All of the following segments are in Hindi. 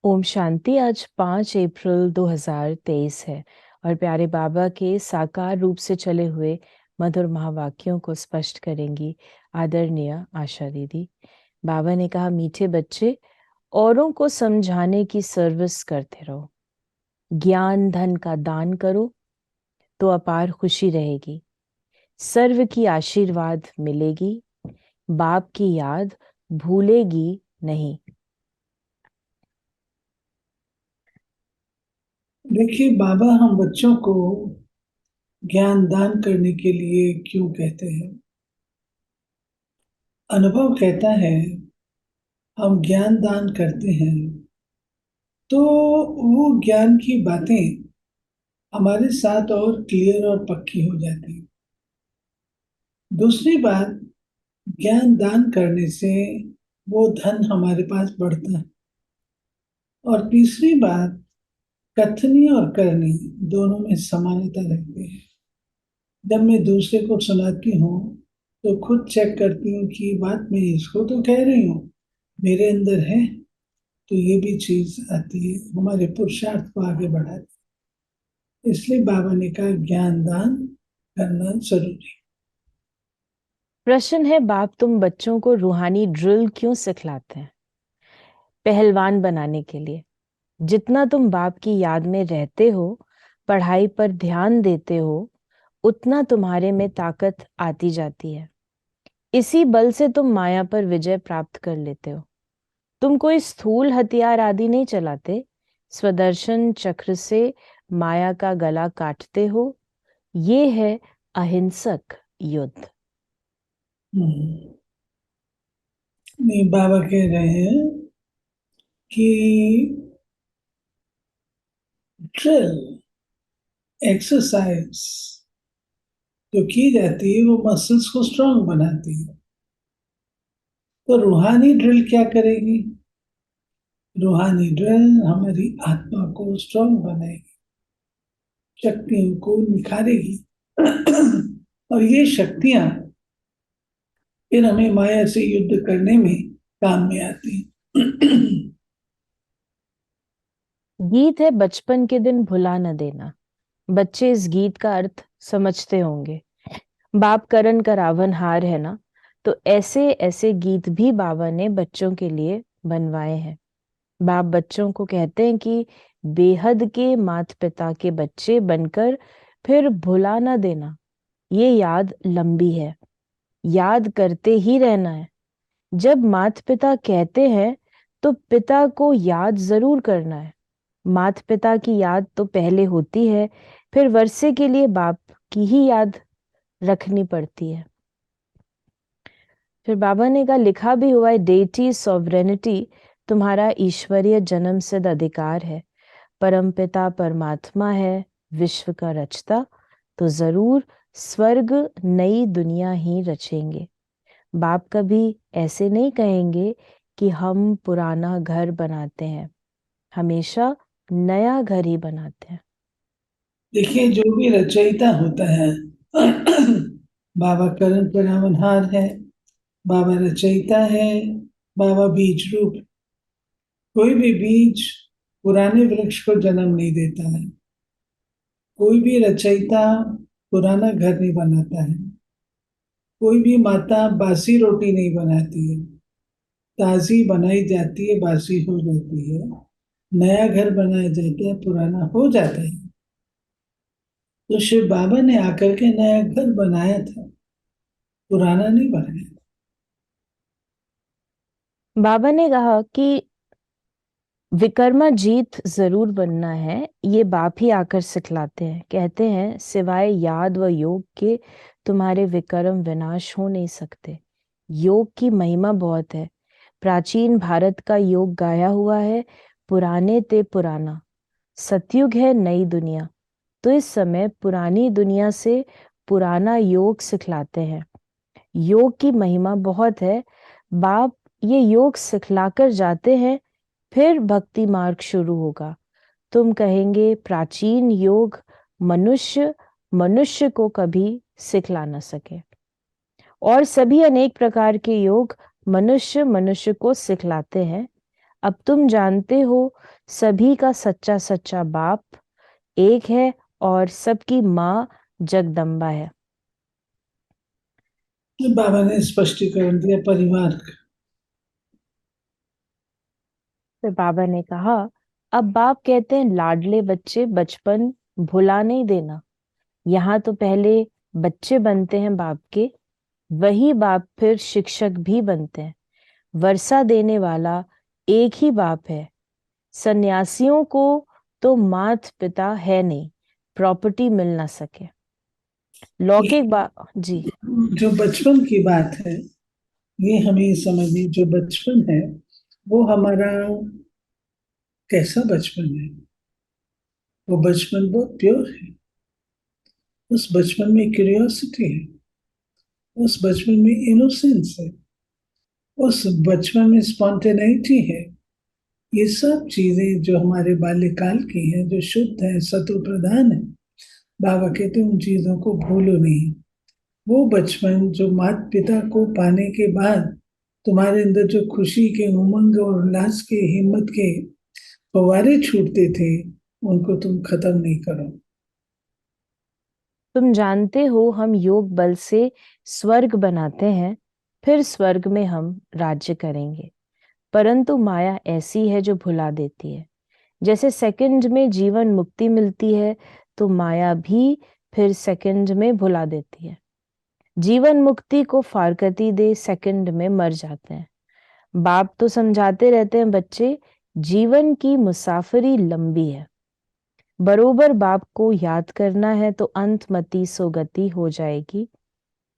ओम शांति। आज 5 अप्रैल 2023 है और प्यारे बाबा के साकार रूप से चले हुए मधुर महावाक्यों को स्पष्ट करेंगी आदरणीय आशा दीदी। बाबा ने कहा, मीठे बच्चे, औरों को समझाने की सर्विस करते रहो, ज्ञान धन का दान करो तो अपार खुशी रहेगी, सर्व की आशीर्वाद मिलेगी, बाप की याद भूलेगी नहीं। देखिए, बाबा हम बच्चों को ज्ञान दान करने के लिए क्यों कहते हैं? अनुभव कहता है हम ज्ञान दान करते हैं तो वो ज्ञान की बातें हमारे साथ और क्लियर और पक्की हो जाती है। दूसरी बात, ज्ञान दान करने से वो धन हमारे पास बढ़ता है। और तीसरी बात, कथनी और करनी दोनों में समानता रहती है। जब मैं दूसरे को सुनाती हूँ तो खुद चेक करती हूँ कि बात मैं इसको तो कह रही हूँ, मेरे अंदर है, तो ये भी चीज आती है, हमारे पुरुषार्थ को आगे बढ़ाती है। इसलिए बाबा ने कहा ज्ञान दान करना जरूरी। प्रश्न है, बाप तुम बच्चों को रूहानी ड्रिल क्यों सिखलाते हैं? पहलवान बनाने के लिए। जितना तुम बाप की याद में रहते हो, पढ़ाई पर ध्यान देते हो, उतना तुम्हारे में ताकत आती जाती है। इसी बल से तुम माया पर विजय प्राप्त कर लेते हो। तुम कोई स्थूल हथियार आदि नहीं चलाते, स्वदर्शन चक्र से माया का गला काटते हो। ये है अहिंसक युद्ध। नहीं, बाबा कह रहे हैं कि ड्रिल एक्सरसाइज जो की जाती है वो मसल्स को स्ट्रांग बनाती है। तो रूहानी ड्रिल क्या करेगी? रूहानी ड्रिल हमारी आत्मा को स्ट्रांग बनाएगी, शक्तियों को निखारेगी और ये शक्तियां फिर हमें माया से युद्ध करने में काम में आती हैं। गीत है, बचपन के दिन भुला न देना। बच्चे इस गीत का अर्थ समझते होंगे। बाप करण का रावण हार है ना, तो ऐसे ऐसे गीत भी बाबा ने बच्चों के लिए बनवाए हैं। बाप बच्चों को कहते हैं कि बेहद के माता पिता के बच्चे बनकर फिर भुला ना देना। ये याद लंबी है, याद करते ही रहना है। जब माता पिता कहते हैं तो पिता को याद जरूर करना है। माता पिता की याद तो पहले होती है, फिर वर्षे के लिए बाप की ही याद रखनी पड़ती है। फिर बाबा ने कहा, लिखा भी हुआ है, डेटी सॉवरेनिटी तुम्हारा ईश्वरीय जन्म सिद्ध अधिकार है। परमपिता परमात्मा है विश्व का रचता, तो जरूर स्वर्ग नई दुनिया ही रचेंगे। बाप कभी ऐसे नहीं कहेंगे कि हम पुराना घर बनाते हैं, हमेशा नया घर ही बनाते हैं। देखिए, जो भी रचयिता होता है बाबा करण परिणामहार है, बाबा रचयिता है, बाबा बीज रूप। कोई भी बीज पुराने वृक्ष को जन्म नहीं देता है। कोई भी रचयिता पुराना घर नहीं बनाता है। कोई भी माता बासी रोटी नहीं बनाती है। ताजी बनाई जाती है, बासी हो जाती है। नया घर बनाया जाता है, पुराना हो जाता है। तो शिव बाबा ने आकर के नया घर बनाया था, पुराना नहीं बनाया। बाबा ने कहा कि विकर्मा जीत जरूर बनना है। ये बाप ही आकर सिखलाते हैं। कहते हैं, सिवाय याद व योग के तुम्हारे विक्रम विनाश हो नहीं सकते। योग की महिमा बहुत है। प्राचीन भारत का योग गाया हुआ है, पुराने ते पुराना। सतयुग है नई दुनिया, तो इस समय पुरानी दुनिया से पुराना योग सिखलाते हैं। योग की महिमा बहुत है। बाप ये योग सिखलाकर जाते हैं, फिर भक्ति मार्ग शुरू होगा। तुम कहेंगे प्राचीन योग मनुष्य मनुष्य को कभी सिखला न सके। और सभी अनेक प्रकार के योग मनुष्य मनुष्य को सिखलाते हैं। अब तुम जानते हो सभी का सच्चा सच्चा बाप एक है और सबकी माँ जगदम्बा है। ये बाबा ने स्पष्टीकरण दिया परिवार का। फिर बाबा ने कहा, अब बाप कहते हैं लाडले बच्चे बचपन भुला नहीं देना। यहाँ तो पहले बच्चे बनते हैं बाप के, वही बाप फिर शिक्षक भी बनते हैं। वर्षा देने वाला एक ही बाप है। सन्यासियों को तो माता पिता है नहीं, प्रॉपर्टी मिल ना सके। लौकिक बाप जी। जो बचपन की बात है, ये हमें समझिए, जो बचपन है वो हमारा कैसा बचपन है? वो बचपन बहुत प्योर है। उस बचपन में क्यूरियोसिटी है, उस बचपन में इनोसेंस है, उस बचपन में स्पॉन्टेनिटी है। ये सब चीजें जो हमारे बाल्यकाल की हैं, जो शुद्ध है, सत्व प्रधान है, बाबा कहते हैं उन चीजों को भूलो नहीं। वो बचपन जो माता पिता को पाने के बाद तुम्हारे अंदर जो खुशी के, उमंग और उल्लास के, हिम्मत के फव्वारे छूटते थे, उनको तुम खत्म नहीं करो। तुम जानते हो हम योग बल से स्वर्ग बनाते हैं, फिर स्वर्ग में हम राज्य करेंगे। परंतु माया ऐसी है जो भुला देती है। जैसे सेकंड में जीवन मुक्ति मिलती है, तो माया भी फिर सेकंड में भुला देती है। जीवन मुक्ति को फारकती दे सेकंड में मर जाते हैं। बाप तो समझाते रहते हैं, बच्चे जीवन की मुसाफरी लंबी है। बरोबर बाप को याद करना है तो अंतमति सोगति हो जाएगी।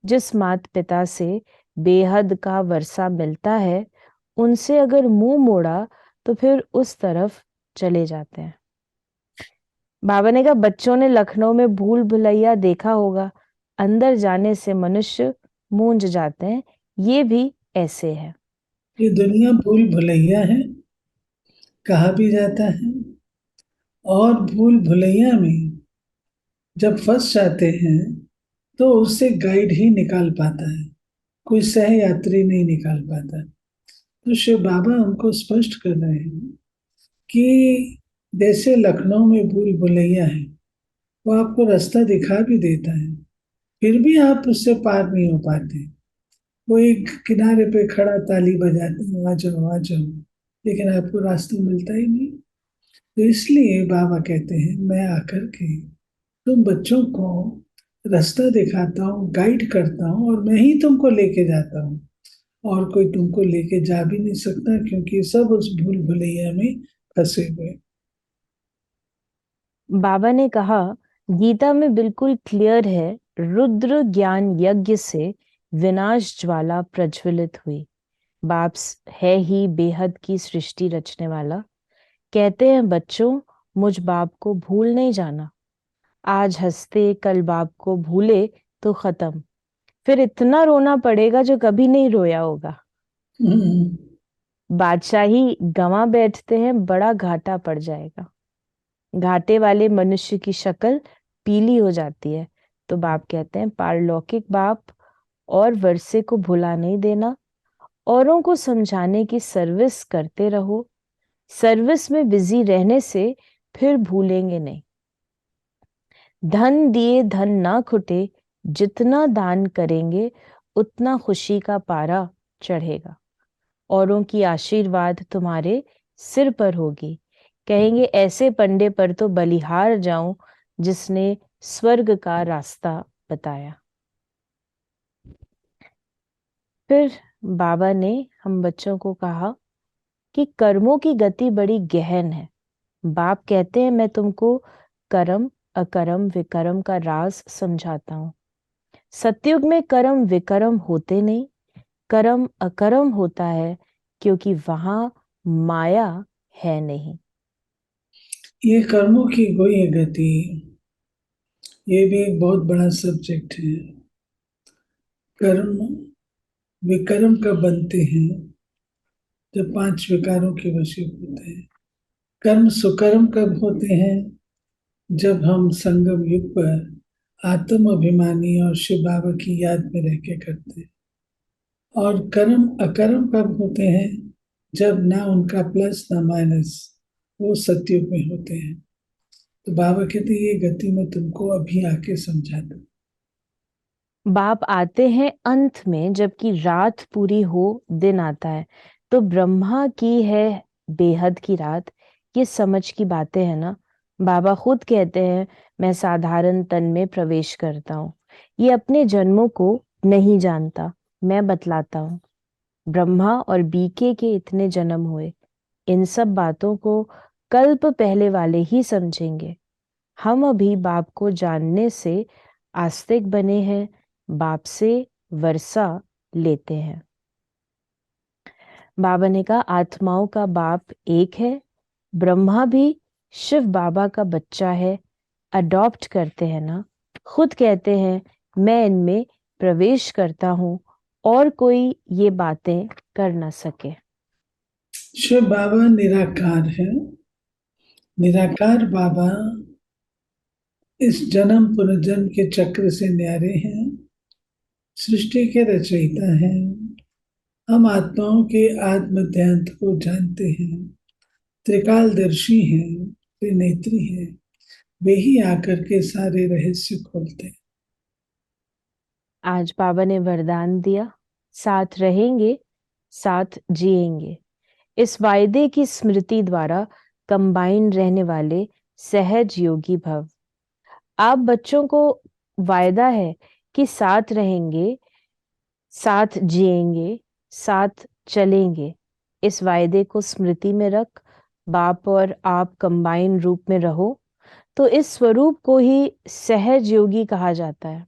जिस माता पिता से बेहद का वर्षा मिलता है, उनसे अगर मुंह मोड़ा तो फिर उस तरफ चले जाते हैं। बाबा ने कहा, बच्चों ने लखनऊ में भूल भुलैया देखा होगा। अंदर जाने से मनुष्य मूंझ जाते हैं। ये भी ऐसे है। ये दुनिया भूल भुलैया है, कहा भी जाता है। और भूल भुलैया में जब फंस जाते हैं तो उससे गाइड ही निकाल पाता है, कोई सह यात्री नहीं निकाल पाता। तो शिव बाबा हमको स्पष्ट कर रहे हैं कि जैसे लखनऊ में भूल भुलैया है, वो आपको रास्ता दिखा भी देता है, फिर भी आप उससे पार नहीं हो पाते। वो एक किनारे पे खड़ा ताली बजाते हैं, आ जाओ आ जाओ, लेकिन आपको रास्ता मिलता ही नहीं। तो इसलिए बाबा कहते हैं मैं आकर के तुम बच्चों को रास्ता दिखाता हूँ, गाइड करता हूँ, और मैं ही तुमको लेके जाता हूँ। और कोई तुमको लेके जा भी नहीं सकता, क्योंकि सब उस भूल भुलैया में फंसे हुए। बाबा ने कहा, गीता में बिल्कुल क्लियर है, रुद्र ज्ञान यज्ञ से विनाश ज्वाला प्रज्वलित हुई। बाप है ही बेहद की सृष्टि रचने वाला। कहते हैं बच्चों, मुझ बाप को भूल नहीं जाना। आज हंसते कल बाप को भूले तो खत्म। फिर इतना रोना पड़ेगा जो कभी नहीं रोया होगा। हम्म। बादशाही गंवा बैठते हैं, बड़ा घाटा पड़ जाएगा। घाटे वाले मनुष्य की शक्ल पीली हो जाती है। तो बाप कहते हैं, पारलौकिक बाप और वर्षे को भुला नहीं देना। औरों को समझाने की सर्विस करते रहो। सर्विस में बिजी रहने से फिर भूलेंगे नहीं। धन दिए धन ना खुटे, जितना दान करेंगे उतना खुशी का पारा चढ़ेगा। औरों की आशीर्वाद तुम्हारे सिर पर होगी। कहेंगे ऐसे पंडे पर तो बलिहार जाऊं जिसने स्वर्ग का रास्ता बताया। फिर बाबा ने हम बच्चों को कहा कि कर्मों की गति बड़ी गहन है। बाप कहते हैं मैं तुमको कर्म अकर्म विकर्म का राज समझाता हूँ। सतयुग में कर्म विकर्म होते नहीं, कर्म अकर्म होता है, क्योंकि वहां माया है नहीं। ये कर्मों की कोई गति, ये भी एक बहुत बड़ा सब्जेक्ट है। कर्म विकर्म कब बनते हैं? जब पांच विकारों के वशीभूत होते हैं। कर्म सुकर्म कब होते हैं? जब हम संगम युग पर आत्म अभिमानी और शिव बाबा की याद में रह के करते हैं। और कर्म अकर्म कब होते हैं? जब ना उनका प्लस ना माइनस, वो सत्युग में होते हैं। तो बाबा कहते हैं, ये गति मैं तुमको अभी आके समझा दूं। बाप आते हैं अंत में, जबकि रात पूरी हो दिन आता है। तो ब्रह्मा की है बेहद की रात, ये समझ की बातें हैं ना। बाबा खुद कहते हैं, मैं साधारण तन में प्रवेश करता हूँ, ये अपने जन्मों को नहीं जानता, मैं बतलाता हूँ। ब्रह्मा और बीके के इतने जन्म हुए, इन सब बातों को कल्प पहले वाले ही समझेंगे। हम अभी बाप को जानने से आस्तिक बने हैं, बाप से वर्षा लेते हैं। बाबा ने कहा, आत्माओं का बाप एक है। ब्रह्मा भी शिव बाबा का बच्चा है, अडॉप्ट करते हैं ना। खुद कहते हैं, मैं इनमें प्रवेश करता हूं और कोई ये बातें कर ना सके। शिव बाबा निराकार है। निराकार बाबा इस जन्म पुनर्जन्म के चक्र से न्यारे हैं, सृष्टि के रचयिता हैं। हम आत्माओं के आत्मध्यांत को जानते हैं, त्रिकालदर्शी हैं, त्रिनेत्री हैं। वे ही आकर के सारे रहस्य खोलते हैं। आज बाबा ने वरदान दिया, साथ रहेंगे, साथ जिएंगे। इस वायदे की स्मृति द्वारा कंबाइन रहने वाले सहज योगी भव। आप बच्चों को वायदा है कि साथ रहेंगे, साथ जिएंगे, साथ चलेंगे। इस वायदे को स्मृति में रख बाप और आप कंबाइन रूप में रहो, तो इस स्वरूप को ही सहज योगी कहा जाता है।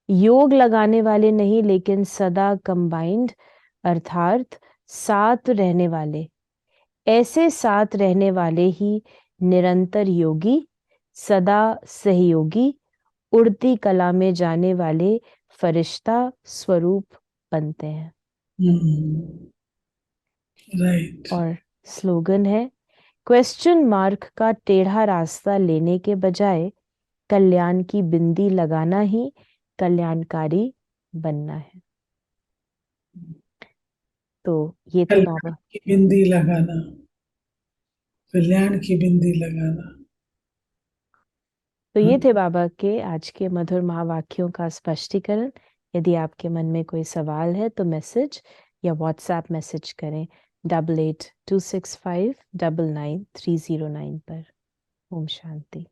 योग लगाने वाले नहीं, लेकिन सदा कंबाइंड, अर्थात साथ रहने वाले। ऐसे साथ रहने वाले ही निरंतर योगी, सदा सहयोगी, उड़ती कला में जाने वाले फरिश्ता स्वरूप बनते हैं। राइट। और स्लोगन है, क्वेश्चन मार्क का टेढ़ा रास्ता लेने के बजाय कल्याण की बिंदी लगाना ही कल्याणकारी बनना है। तो ये थे कल्याण बाबा। की बिंदी लगाना, कल्याण की बिंदी लगाना। तो हाँ? ये थे बाबा के आज के मधुर महावाक्यों का स्पष्टीकरण। यदि आपके मन में कोई सवाल है तो मैसेज या व्हाट्सएप मैसेज करें 8826599309 पर। ओम शांति।